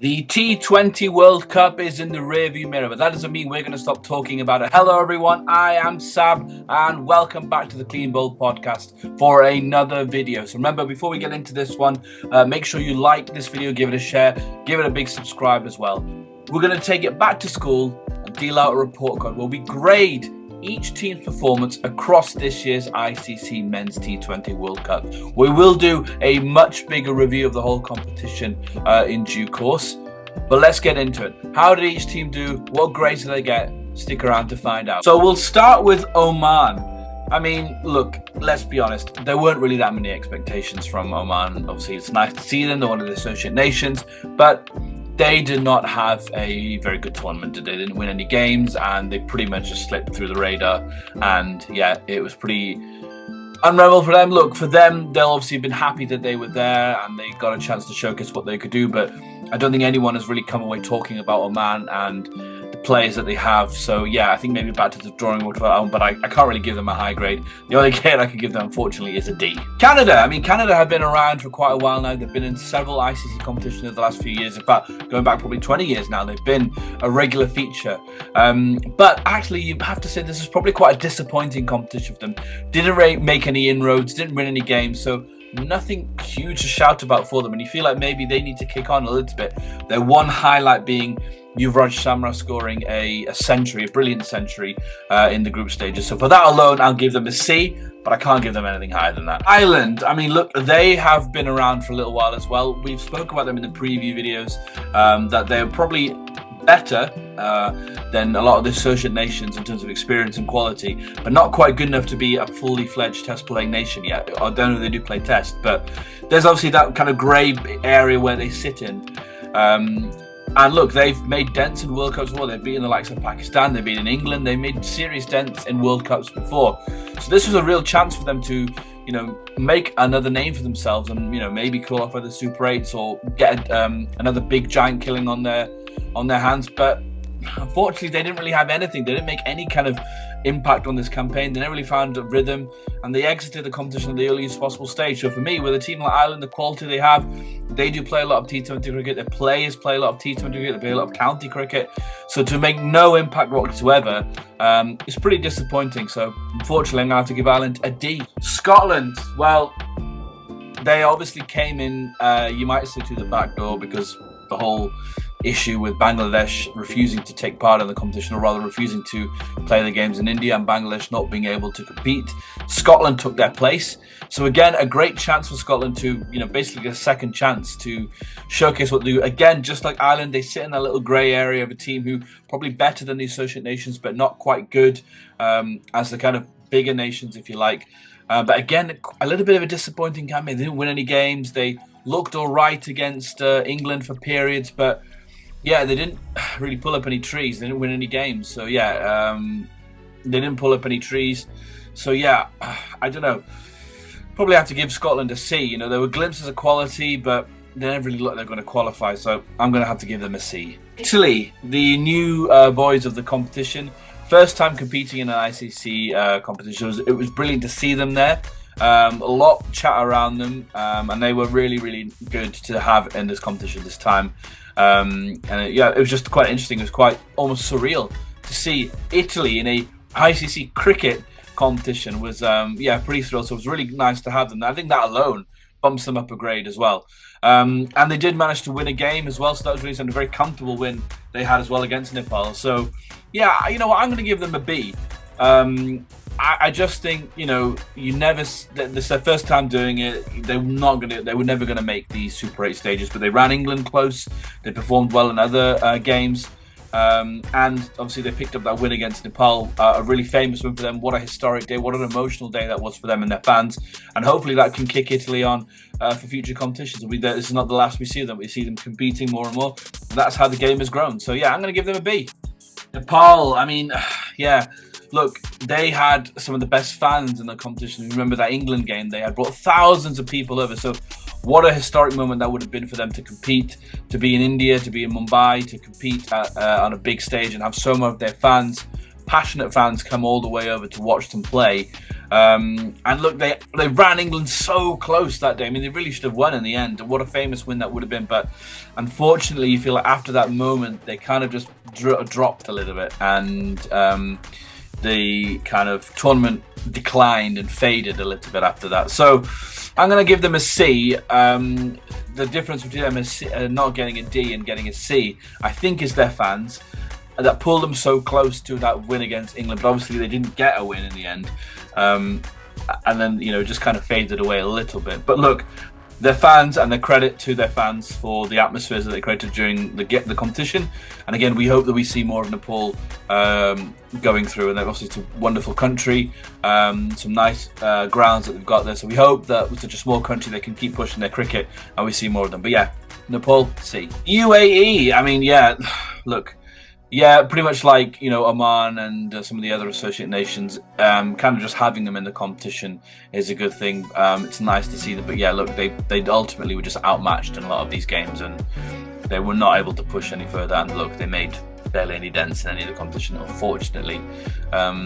The T20 World Cup is in the rearview mirror, but that doesn't mean we're going to stop talking about it. Hello, everyone. I am Sab, and welcome back to the Clean Bowl podcast for another video. So remember, before we get into this one, make sure you like this video, give it a share, give it a big subscribe as well. We're going to take it back to school and deal out a report card where we grade each team's performance across this year's ICC Men's T20 World Cup. We will do a much bigger review of the whole competition in due course, but let's get into it. How did each team do? What grades did they get? Stick around to find out. So we'll start with Oman. I mean, look, let's be honest, there weren't really that many expectations from Oman. Obviously, it's nice to see them, they're one of the associate nations, but they did not have a very good tournament. They didn't win any games, and they pretty much just slipped through the radar. And yeah, it was pretty unraveled for them. Look, for them, they'll obviously have been happy that they were there and they got a chance to showcase what they could do. But I don't think anyone has really come away talking about Oman and the players that they have. So yeah, I think maybe back to the drawing board for that one, but I can't really give them a high grade. The only grade I can give them, unfortunately, is a D. Canada. I mean, Canada have been around for quite a while now. They've been in several ICC competitions in the last few years. In fact, going back probably 20 years now, they've been a regular feature. But actually, you have to say this is probably quite a disappointing competition for them. Didn't really make any inroads, didn't win any games, so nothing huge to shout about for them. And you feel like maybe they need to kick on a little bit. Their one highlight being Yuvraj Samra scoring a century, a brilliant century in the group stages. So for that alone, I'll give them a C, but I can't give them anything higher than that. Ireland, I mean, look, they have been around for a little while as well. We've spoken about them in the preview videos, that they're probably better than a lot of the associate nations in terms of experience and quality, but not quite good enough to be a fully fledged test playing nation yet. I don't know if they do play test, but there's obviously that kind of grey area where they sit in. And look, they've made dents in World Cups before. They've beaten the likes of Pakistan, they've been in England, they made serious dents in World Cups before. So this was a real chance for them to, make another name for themselves and, maybe call off the Super 8s or get another big giant killing on their hands. But unfortunately, they didn't really have anything. They didn't make any kind of impact on this campaign. They never really found a rhythm, and they exited the competition at the earliest possible stage. So for me, with a team like Ireland, the quality they have, they do play a lot of T20 cricket. Their players play a lot of T20 cricket. They play a lot of county cricket. So to make no impact whatsoever, it's pretty disappointing. So unfortunately, I'm going to have to give Ireland a D. Scotland, well, they obviously came in, you might say, through the back door, because the whole issue with Bangladesh refusing to take part in the competition, or rather refusing to play the games in India, and Bangladesh not being able to compete. Scotland took their place. So again, a great chance for Scotland to, basically get a second chance to showcase what they do. Again, just like Ireland, they sit in that little grey area of a team who probably better than the associate nations, but not quite good as the kind of bigger nations, if you like. But again, a little bit of a disappointing campaign. They didn't win any games. They looked all right against England for periods, but yeah, they didn't really pull up any trees. They didn't win any games. So yeah, they didn't pull up any trees. So yeah, I don't know. Probably have to give Scotland a C. There were glimpses of quality, but they never really looked like they're going to qualify. So I'm going to have to give them a C. Italy, the new boys of the competition. First time competing in an ICC competition. It was brilliant to see them there. A lot of chat around them, and they were really, really good to have in this competition this time. It was just quite interesting. It was quite almost surreal to see Italy in a ICC cricket competition. Was pretty thrilled. So it was really nice to have them. I think that alone bumps them up a grade as well. And they did manage to win a game as well. So that was really a very comfortable win they had as well against Nepal. So yeah, you know what, I'm going to give them a B. I just think, this is their first time doing it. They were never going to make these Super 8 stages, but they ran England close. They performed well in other games. And obviously they picked up that win against Nepal, a really famous win for them. What a historic day, what an emotional day that was for them and their fans. And hopefully that can kick Italy on for future competitions. This is not the last we see them. We see them competing more and more. And that's how the game has grown. So yeah, I'm going to give them a B. Nepal, I mean, yeah. Look, they had some of the best fans in the competition. Remember that England game? They had brought thousands of people over. So what a historic moment that would have been for them to compete, to be in India, to be in Mumbai, to compete on a big stage and have so much of their fans passionate fans come all the way over to watch them play. And look, they ran England so close that day. I mean, they really should have won in the end. What a famous win that would have been. But unfortunately, you feel like after that moment, they kind of just dropped a little bit. And the kind of tournament declined and faded a little bit after that. So I'm going to give them a C. The difference between them not getting a D and getting a C, I think, is their fans that pulled them so close to that win against England. But obviously, they didn't get a win in the end. And then, just kind of faded away a little bit. But look, their fans, and their credit to their fans for the atmospheres that they created during the competition. And again, we hope that we see more of Nepal going through. And they're obviously a wonderful country, some nice grounds that they've got there. So we hope that with such a small country, they can keep pushing their cricket and we see more of them. But yeah, Nepal, C. UAE, I mean, yeah, look. Yeah, pretty much like, Oman and some of the other associate nations, kind of just having them in the competition is a good thing. It's nice to see them. But yeah, look, they ultimately were just outmatched in a lot of these games and they were not able to push any further. And look, they made barely any dents in any of the competition, unfortunately.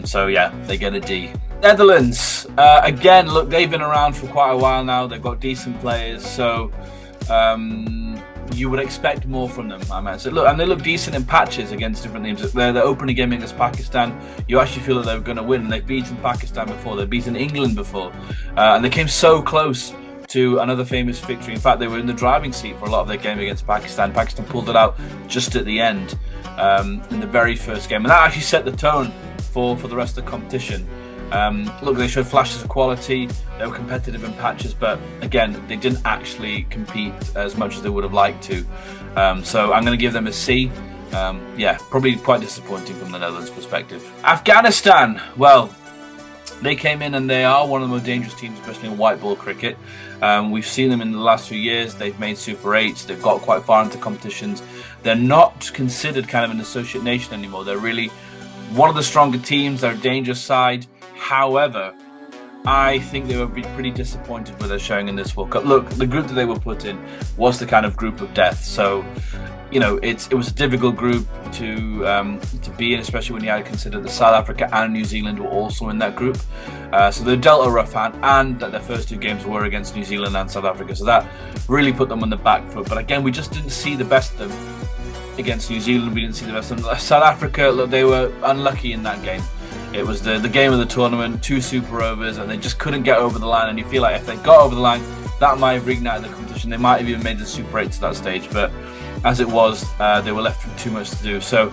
So yeah, they get a D. Netherlands, again, look, they've been around for quite a while now. They've got decent players. So you would expect more from them, I might say. Look, and they look decent in patches against different teams. Their opening game against Pakistan, you actually feel that they were going to win. They've beaten Pakistan before. They've beaten England before. And they came so close to another famous victory. In fact, they were in the driving seat for a lot of their game against Pakistan. Pakistan pulled it out just at the end in the very first game. And that actually set the tone for the rest of the competition. Look, they showed flashes of quality. They were competitive in patches, but again, they didn't actually compete as much as they would have liked to. So I'm going to give them a C. Yeah, probably quite disappointing from the Netherlands' perspective. Afghanistan, well, they came in and they are one of the most dangerous teams, especially in white ball cricket. We've seen them in the last few years. They've made Super 8s. They've got quite far into competitions. They're not considered kind of an associate nation anymore. They're really one of the stronger teams. They're a dangerous side. However, I think they would be pretty disappointed with their showing in this World Cup. Look, the group that they were put in was the kind of group of death. So, it was a difficult group to be in, especially when you had to consider that South Africa and New Zealand were also in that group. So they dealt a rough hand, and that their first two games were against New Zealand and South Africa. So that really put them on the back foot. But again, we just didn't see the best of them against New Zealand. We didn't see the best of them. South Africa, look, they were unlucky in that game. It was the game of the tournament, 2 super overs, and they just couldn't get over the line. And you feel like if they got over the line, that might have reignited the competition. They might have even made the Super 8 to that stage. But as it was, they were left with too much to do. So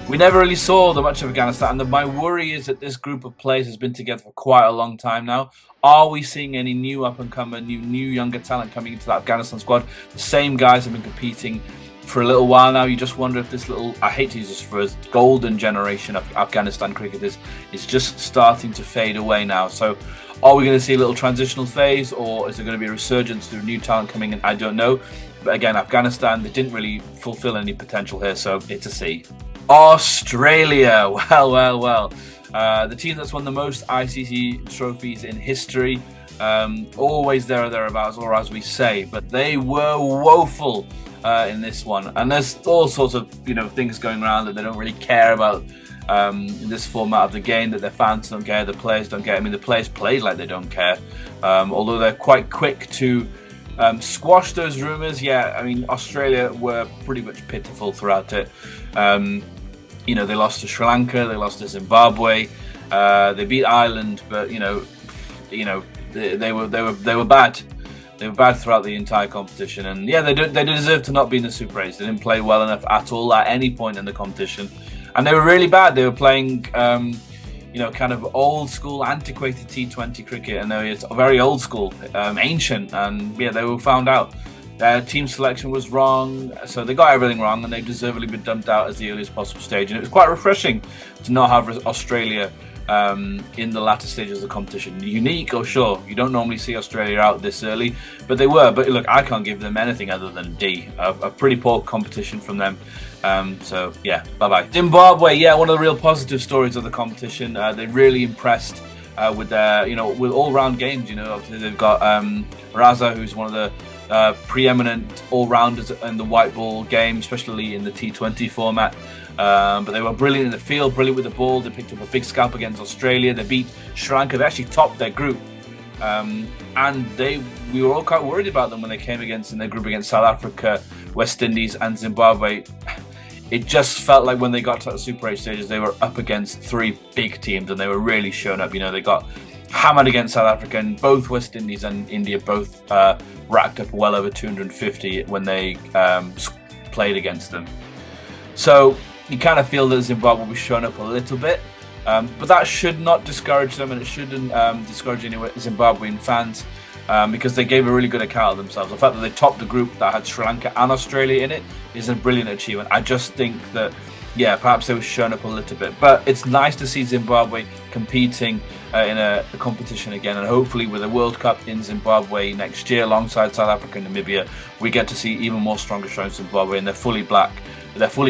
we never really saw that much of Afghanistan. And my worry is that this group of players has been together for quite a long time now. Are we seeing any new up-and-comer, new younger talent coming into that Afghanistan squad? The same guys have been competing for a little while now. You just wonder if this little, I hate to use this phrase, golden generation of Afghanistan cricketers is just starting to fade away now. So are we going to see a little transitional phase, or is there going to be a resurgence through new talent coming in? I don't know. But again, Afghanistan, they didn't really fulfill any potential here, so it's a C. Australia, well. The team that's won the most ICC trophies in history. Always there or thereabouts, or as we say, but they were woeful in this one, and there's all sorts of things going around that they don't really care about in this format of the game, that their fans don't care, the players don't care. I mean, the players played like they don't care, although they're quite quick to squash those rumours. Yeah, I mean, Australia were pretty much pitiful throughout it. They lost to Sri Lanka, they lost to Zimbabwe, they beat Ireland, but they were bad. They were bad throughout the entire competition, and yeah, they deserve to not be in the Super 8s. They didn't play well enough at all at any point in the competition, and they were really bad. They were playing, kind of old school, antiquated T20 cricket, and it's very old school, ancient, and yeah, they were found out. Their team selection was wrong, so they got everything wrong, and they've deservedly been dumped out as the earliest possible stage. And it was quite refreshing to not have Australia in the latter stages of the competition. Unique, oh sure, you don't normally see Australia out this early, but they were. But look, I can't give them anything other than D. A pretty poor competition from them. So yeah, bye-bye. Zimbabwe, yeah, one of the real positive stories of the competition. They really impressed with their, with all-round games. Obviously they've got Raza, who's one of the preeminent all-rounders in the white ball game, especially in the T20 format. But they were brilliant in the field, brilliant with the ball. They picked up a big scalp against Australia. They beat Sri Lanka. They actually topped their group. And we were all quite worried about them when they came in their group against South Africa, West Indies and Zimbabwe. It just felt like when they got to the Super 8 stages, they were up against three big teams and they were really showing up. You know, they got hammered against South Africa, and both West Indies and India both racked up well over 250 when they played against them. So you kind of feel that Zimbabwe will be showing up a little bit. But that should not discourage them, and it shouldn't discourage any Zimbabwean fans because they gave a really good account of themselves. The fact that they topped the group that had Sri Lanka and Australia in it is a brilliant achievement. I just think that, yeah, perhaps they were showing up a little bit. But it's nice to see Zimbabwe competing in a competition again, and hopefully with a World Cup in Zimbabwe next year alongside South Africa and Namibia, we get to see even more stronger showing Zimbabwe, and they're fully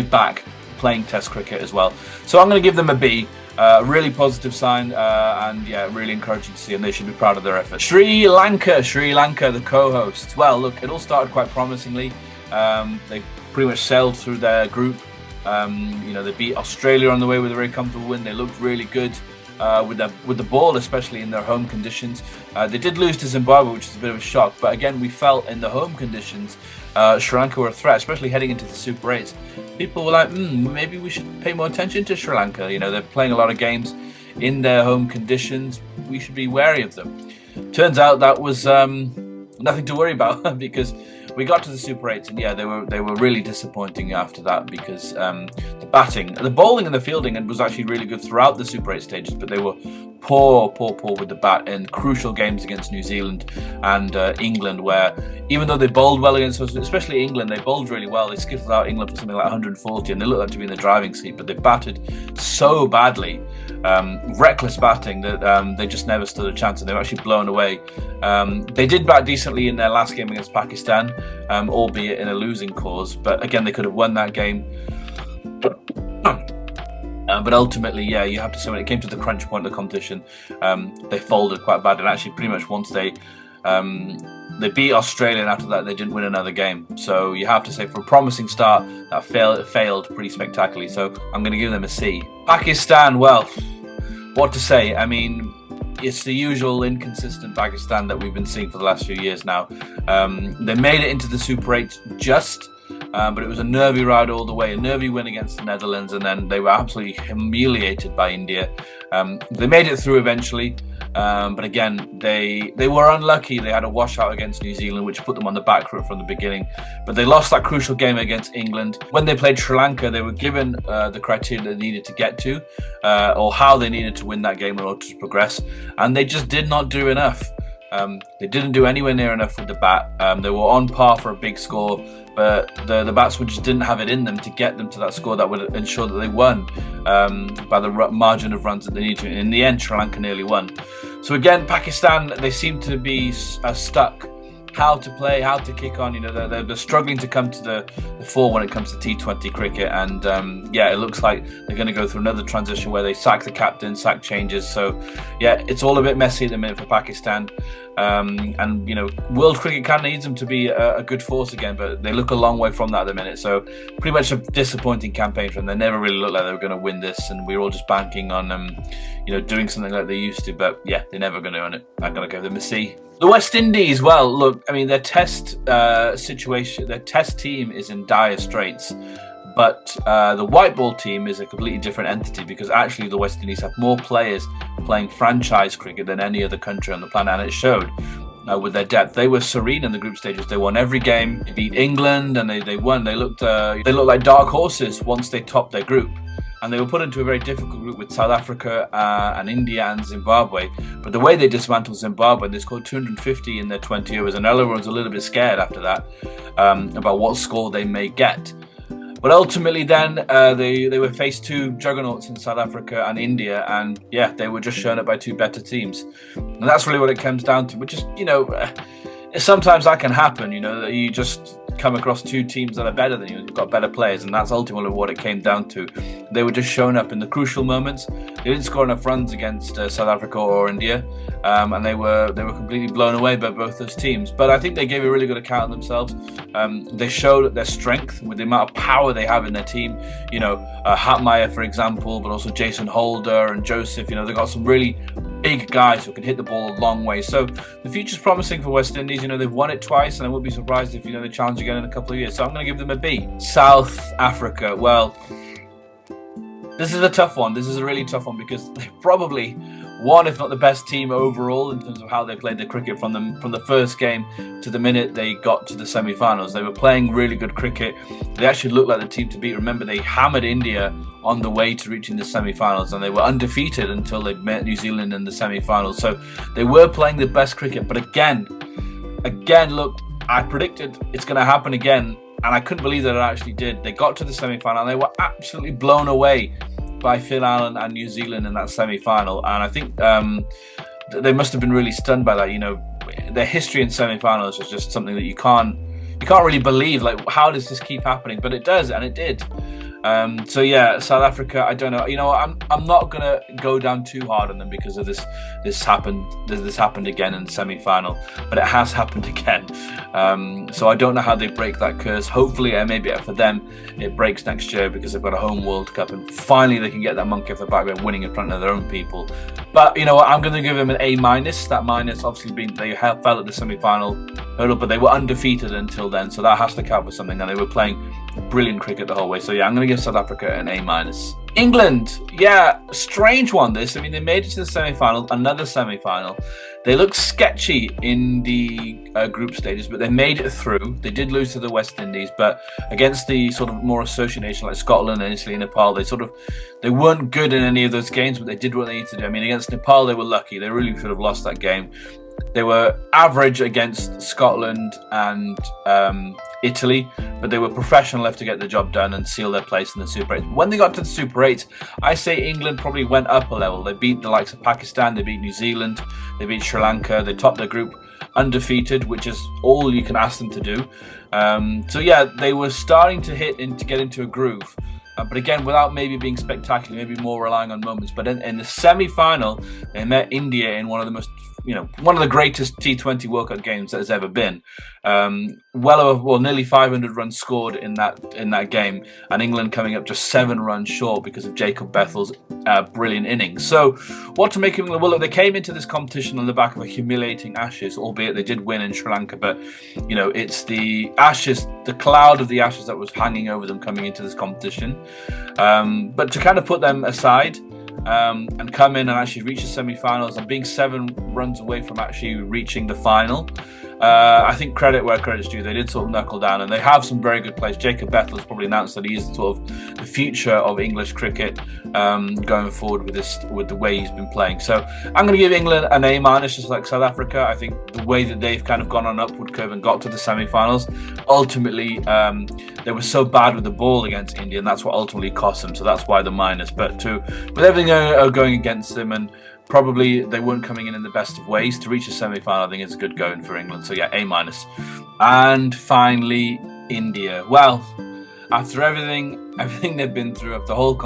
back playing Test cricket as well. So I'm going to give them a B. Really positive sign, and yeah, really encouraging to see, and they should be proud of their effort. Sri Lanka, the co-hosts. Well, look, it all started quite promisingly. They pretty much sailed through their group. They beat Australia on the way with a very comfortable win. They looked really good with the ball, especially in their home conditions. They did lose to Zimbabwe, which is a bit of a shock. But again, we felt in the home conditions, Sri Lanka were a threat, especially heading into the Super 8s. People were like, maybe we should pay more attention to Sri Lanka. You know, they're playing a lot of games in their home conditions. We should be wary of them. Turns out that was nothing to worry about because we got to the Super 8s, and yeah, they were really disappointing after that because the batting, the bowling and the fielding was actually really good throughout the Super 8 stages, but they were poor with the bat in crucial games against New Zealand and England, where even though they bowled well against us, especially England, they bowled really well. They skiffed out England for something like 140, and they looked like to be in the driving seat, but they batted so badly, reckless batting, that they just never stood a chance, and they were actually blown away. They did bat decently in their last game against Pakistan, albeit in a losing cause, but again, they could have won that game. But ultimately, yeah, you have to say when it came to the crunch point of the competition, they folded quite bad. And actually, pretty much once they beat Australia, and after that, they didn't win another game. So you have to say, for a promising start, that failed pretty spectacularly. So I'm going to give them a C. Pakistan, well, what to say? I mean, it's the usual inconsistent Pakistan that we've been seeing for the last few years now. They made it into the Super 8 just. But it was a nervy ride all the way, a nervy win against the Netherlands, and then they were absolutely humiliated by India. They made it through eventually, but again, they were unlucky. They had a washout against New Zealand, which put them on the back foot from the beginning. But they lost that crucial game against England. When they played Sri Lanka, they were given the criteria they needed to get to, or how they needed to win that game in order to progress, and they just did not do enough. They didn't do anywhere near enough with the bat. They were on par for a big score, but the batsmen just didn't have it in them to get them to that score that would ensure that they won by the margin of runs that they needed to. In the end, Sri Lanka nearly won. So again, Pakistan, they seem to be stuck. How to play, how to kick on. You know, they're struggling to come to the fore when it comes to T20 cricket, and yeah, it looks like they're going to go through another transition where they sack the captain, sack changes. So yeah, it's all a bit messy at the minute for Pakistan, and you know, world cricket kind of needs them to be a good force again, but they look a long way from that at the minute. So pretty much a disappointing campaign for them. They never really looked like they were going to win this, and we were all just banking on you know, doing something like they used to. But yeah, they're never going to earn it. I'm going to give them a C. The West Indies, well, look, I mean, their test situation, their test team is in dire straits, but the white ball team is a completely different entity, because actually the West Indies have more players playing franchise cricket than any other country on the planet, and it showed with their depth. They were serene in the group stages. They won every game. They beat England, and they won. They looked like dark horses once they topped their group. And they were put into a very difficult group with South Africa and India and Zimbabwe. But the way they dismantled Zimbabwe, they scored 250 in their 20 overs, and everyone was a little bit scared after that about what score they may get. But ultimately then, they were faced two juggernauts in South Africa and India, and yeah, they were just shown up by two better teams. And that's really what it comes down to, which is, you know, sometimes that can happen, you know, that you just come across two teams that are better than you. You've got better players, and that's ultimately what it came down to. They were just showing up in the crucial moments. They didn't score enough runs against South Africa or India, and they were completely blown away by both those teams. But I think they gave a really good account of themselves. They showed their strength with the amount of power they have in their team. You know, Hatmeyer, for example, but also Jason Holder and Joseph. You know, they've got some really big guys who can hit the ball a long way. So the future's promising for West Indies. You know, they've won it twice, and I wouldn't be surprised if, you know, they challenge again in a couple of years. So I'm going to give them a B. South Africa. Well, this is a tough one. This is a really tough one because they probably one, if not the best team overall in terms of how they played the cricket from the first game to the minute they got to the semi-finals. They were playing really good cricket. They actually looked like the team to beat. Remember, they hammered India on the way to reaching the semi-finals, and they were undefeated until they met New Zealand in the semi-finals. So they were playing the best cricket. But again, look, I predicted it's going to happen again, and I couldn't believe that it actually did. They got to the semi-final, and they were absolutely blown away by Phil Allen and New Zealand in that semi-final. And I think they must have been really stunned by that. You know, their history in semi-finals is just something that you can't really believe. Like, how does this keep happening? But it does, and it did. So yeah, South Africa, I don't know. You know, I'm not gonna go down too hard on them because of this happened again in the semi-final, but it has happened again. So I don't know how they break that curse. Hopefully, maybe for them it breaks next year because they've got a home World Cup and finally they can get that monkey off their back by winning in front of their own people. But you know what, I'm going to give them an A-. That minus obviously being they fell at the semi-final hurdle, but they were undefeated until then, so that has to count for something. And they were playing brilliant cricket the whole way. So yeah, I'm going to give South Africa an A-. England, yeah, strange one this. I mean, they made it to the semi-final, another semi-final. They looked sketchy in the group stages, but they made it through. They did lose to the West Indies, but against the sort of more associate nation like Scotland and Italy and Nepal, they weren't good in any of those games, but they did what they needed to do. I mean, against Nepal, they were lucky. They really should have lost that game. They were average against Scotland and Italy, but they were professional enough to get the job done and seal their place in the Super 8. When they got to the Super 8, I say England probably went up a level. They beat the likes of Pakistan, they beat New Zealand, they beat Sri Lanka, they topped their group undefeated, which is all you can ask them to do. So yeah, they were starting to get into a groove. But again, without maybe being spectacular, maybe more relying on moments. But in the semi-final, they met India in one of the greatest T20 World Cup games that has ever been. Nearly 500 runs scored in that game, and England coming up just 7 runs short because of Jacob Bethel's brilliant innings. So, what to make of England? Well, look, they came into this competition on the back of a humiliating Ashes, albeit they did win in Sri Lanka. But you know, it's the Ashes, the cloud of the Ashes that was hanging over them coming into this competition. But to kind of put them aside and come in and actually reach the semi-finals and being 7 runs away from actually reaching the final, I think credit where credit's due. They did sort of knuckle down, and they have some very good players. Jacob Bethel has probably announced that he is sort of the future of English cricket going forward with the way he's been playing. So I'm going to give England an A-, just like South Africa. I think the way that they've kind of gone on upward curve and got to the semi-finals, ultimately they were so bad with the ball against India, and that's what ultimately cost them. So that's why the minus. But with everything going against them, and probably they weren't coming in the best of ways to reach the semi-final, I think it's a good going for England. So yeah, A-. And finally, India. Well, after everything they've been through, after the whole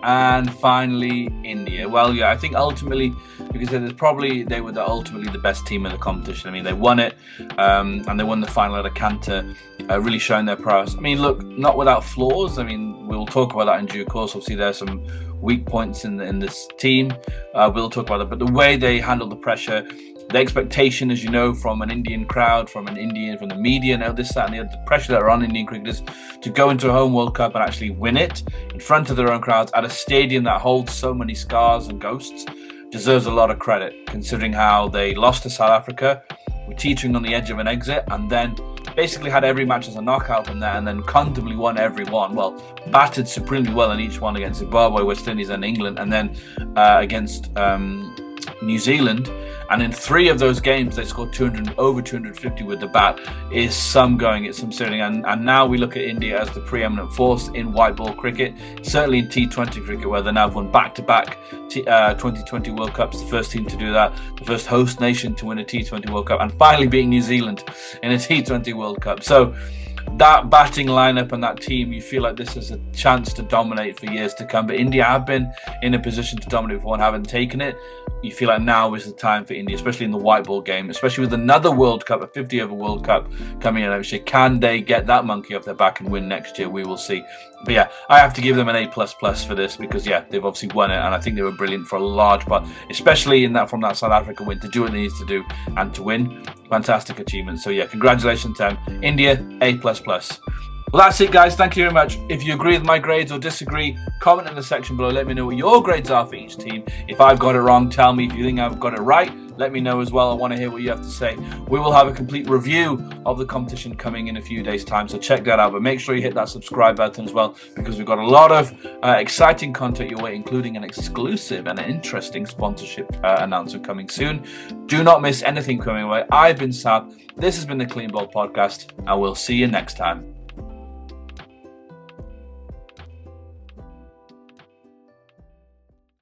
and finally India. Well, yeah, I think ultimately, because they were ultimately the best team in the competition. I mean, they won it, and they won the final at a canter, really showing their prowess. I mean, look, not without flaws. I mean, we'll talk about that in due course. Obviously, there's some weak points in this team. We'll talk about that. But the way they handled the pressure, the expectation, as you know, from an Indian crowd, from the media, now this, that, and the other, the pressure that are on Indian cricketers to go into a home World Cup and actually win it in front of their own crowds at a stadium that holds so many scars and ghosts, deserves a lot of credit, considering how they lost to South Africa, were teetering on the edge of an exit, and then basically had every match as a knockout from there, and then comfortably won every one. Well, battered supremely well in each one against Zimbabwe, West Indies, and England, and then against New Zealand. And in 3 of those games, they scored over 250 with the bat. Is some going, it's some sitting. And now we look at India as the preeminent force in white ball cricket, certainly in T20 cricket, where they now have won back-to-back 2020 World Cups, the first team to do that, the first host nation to win a T20 World Cup, and finally beating New Zealand in a T20 World Cup. So that batting lineup and that team, you feel like this is a chance to dominate for years to come. But India have been in a position to dominate before and haven't taken it. You feel like now is the time for India, especially in the white ball game, especially with another World Cup, a 50-over World Cup coming in next year. Can they get that monkey off their back and win next year? We will see. But yeah, I have to give them an A++ for this because, yeah, they've obviously won it, and I think they were brilliant for a large part, especially in that from that South Africa win, to do what they need to do and to win. Fantastic achievement. So yeah, congratulations to them. India, A++. Well, that's it, guys. Thank you very much. If you agree with my grades or disagree, comment in the section below. Let me know what your grades are for each team. If I've got it wrong, tell me. If you think I've got it right, let me know as well. I want to hear what you have to say. We will have a complete review of the competition coming in a few days' time, so check that out. But make sure you hit that subscribe button as well, because we've got a lot of exciting content your way, including an exclusive and an interesting sponsorship announcement coming soon. Do not miss anything coming away. I've been Sab. This has been the Clean Bowl Podcast, and we'll see you next time.